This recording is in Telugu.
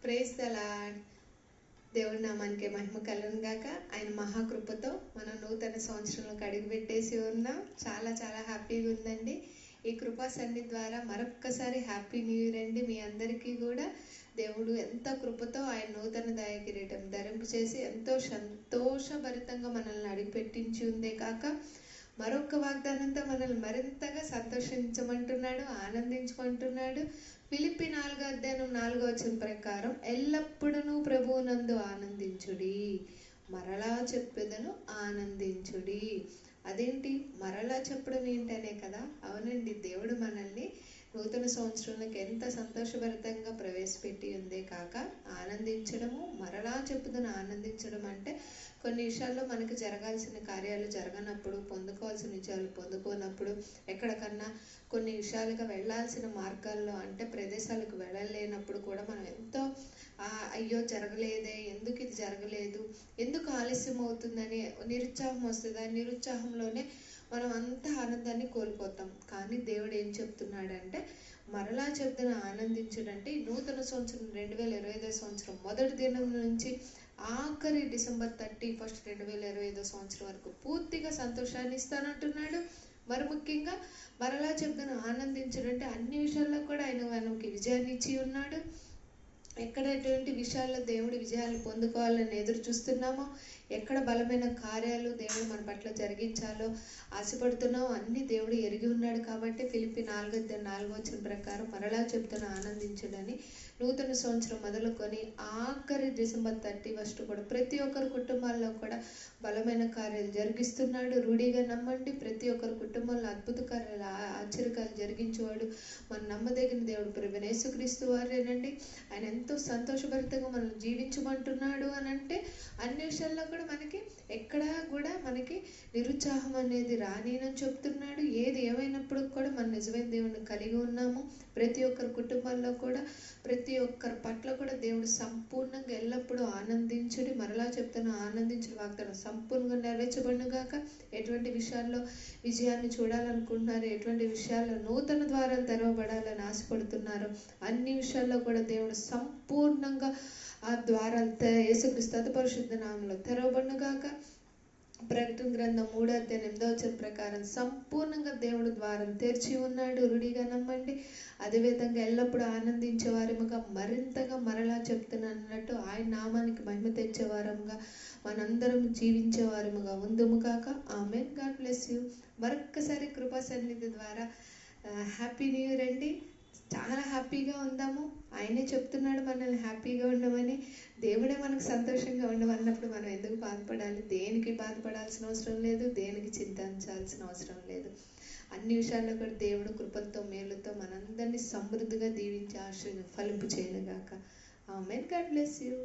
Praise the lord. దేవుడి నామానికి మహిమ కలుగును గాక. ఆయన మహాకృపతో మనం నూతన సంవత్సరంలోకి అడుగుపెట్టేసి ఉన్నాం. చాలా చాలా హ్యాపీగా ఉందండి. ఈ కృపా సన్నిధి ద్వారా మరొక్కసారి హ్యాపీ న్యూ ఇయర్ అండి. మీ అందరికీ కూడా దేవుడు ఎంత కృపతో ఆయన నూతన దయ కిరీటం ధరింపు చేసి ఎంతో సంతోషభరితంగా మనల్ని అడుగుపెట్టించి ఉందే కాక మరొక వాగ్దానంతో మనల్ని మరింతగా సంతోషించమంటున్నాడు, ఆనందించుకుంటున్నాడు. ఫిలిప్పి 4:4 ప్రకారం ఎల్లప్పుడూ ప్రభువునందు ఆనందించుడి, మరలా చెప్పెదను ఆనందించుడి. అదేంటి మరలా చెప్పడం ఏంటనే కదా. అవునండి, దేవుడు మనల్ని నూతన సంవత్సరంలోకి ఎంత సంతోషభరితంగా ప్రవేశపెట్టి ఉందే కాక ఆనందించడము, మరలా చెప్పుదని ఆనందించడం అంటే కొన్ని విషయాల్లో మనకు జరగాల్సిన కార్యాలు జరగనప్పుడు, పొందుకోవాల్సిన విషయాలు పొందుకోనప్పుడు, ఎక్కడికన్నా కొన్ని విషయాలుగా వెళ్ళాల్సిన మార్గాల్లో అంటే ప్రదేశాలకు వెళ్ళలేనప్పుడు కూడా మనం ఎంతో అయ్యో జరగలేదే, ఎందుకు ఇది జరగలేదు, ఎందుకు ఆలస్యం అవుతుందని నిరుత్సాహం వస్తుంది. ఆ నిరుత్సాహంలోనే మనం అంత ఆనందాన్ని కోల్పోతాం. కానీ దేవుడు ఏం చెప్తున్నాడంటే మరలా చెప్తున్న ఆనందించడంటే ఈ నూతన సంవత్సరం 2025 సంవత్సరం మొదటి దినం నుంచి ఆఖరి డిసెంబర్ 31 2025 సంవత్సరం వరకు పూర్తిగా సంతోషాన్ని ఇస్తానంటున్నాడు. మరి ముఖ్యంగా మరలా చెప్తున్న ఆనందించడంటే అన్ని విషయాల్లో కూడా ఆయన మనకి విజయాన్ని ఇచ్చి ఉన్నాడు. ఎక్కడ ఎటువంటి విషయాల్లో దేవుడి విజయాలు పొందుకోవాలని ఎదురు చూస్తున్నామో, ఎక్కడ బలమైన కార్యాలు దేవుడు మన పట్ల జరిగించాలో ఆశపడుతున్నామో అన్ని దేవుడు ఎరిగి ఉన్నాడు. కాబట్టి ఫిలిప్పి 4:4 ప్రకారం మరలా చెప్తున్న ఆనందించడని నూతన సంవత్సరం మొదలుకొని ఆఖరి డిసెంబర్ 31 కూడా ప్రతి ఒక్కరి కుటుంబాల్లో కూడా బలమైన కార్యాలు జరిగిస్తున్నాడు. రూఢిగా నమ్మండి. ప్రతి ఒక్కరి కుటుంబంలో అద్భుత కార్యాలు, ఆశ్చర్యకాలు జరిగించేవాడు మన నమ్మదగిన దేవుడు ప్రభువైన యేసుక్రీస్తు వారేనండి. ఆయన ఎంతో సంతోషభరితంగా మనం జీవించమంటున్నాడు అని అంటే అన్ని విషయాల్లో కూడా మనకి ఎక్కడా కూడా మనకి నిరుత్సాహం అనేది రానినని చెప్తున్నాడు. ఏది ఏమైనప్పుడు కూడా మన నిజమైన దేవుడిని కలిగి ఉన్నాము. ప్రతి ఒక్కరి కుటుంబాల్లో కూడా ప్రతి ఒక్కరి పట్ల కూడా దేవుడు సంపూర్ణంగా ఎల్లప్పుడూ ఆనందించుడి, మరలా చెప్తున్న ఆనందించిన వాగ్దానం సంపూర్ణంగా నెరవేర్చబడును గాక. ఎటువంటి విషయాల్లో విజయాన్ని చూడాలనుకుంటున్నారు, ఎటువంటి విషయాల్లో నూతన ద్వారాలు తెరవబడాలని ఆశపడుతున్నారు, అన్ని విషయాల్లో కూడా దేవుడు సంపూర్ణంగా ఆ ద్వారాలు యేసుక్రీస్తు పరిశుద్ధ నామములో తెరవబడును గాక. ప్రకటన గ్రంథం 3:8 ప్రకారం సంపూర్ణంగా దేవుడు ద్వారం తెరిచి ఉన్నాడు. రుడిగా నమ్మండి. అదేవిధంగా ఎల్లప్పుడూ ఆనందించేవారముగా, మరింతగా మరలా చెప్తున్నట్టు ఆయన నామానికి మహిమ తెచ్చేవారముగా, మనందరం జీవించేవారముగా ఉందుము కాక. ఆమేన్. God bless you. మరొక్కసారి కృపా సన్నిధి ద్వారా హ్యాపీ న్యూ ఇయర్ అండి. చాలా హ్యాపీగా ఉందాము. ఆయనే చెప్తున్నాడు మనల్ని హ్యాపీగా ఉండమని. దేవుడే మనకు సంతోషంగా ఉండమన్నప్పుడు మనం ఎందుకు బాధపడాలి? దేనికి బాధపడాల్సిన అవసరం లేదు, దేనికి చింతించాల్సిన అవసరం లేదు. అన్ని విషయాల్లో కూడా దేవుడు కృపలతో మేలుతో మనందరినీ సమృద్ధిగా దీవించి ఆశీర్వాదం ఫలింపు చేయనుగాక. ఆమేన్. God bless you.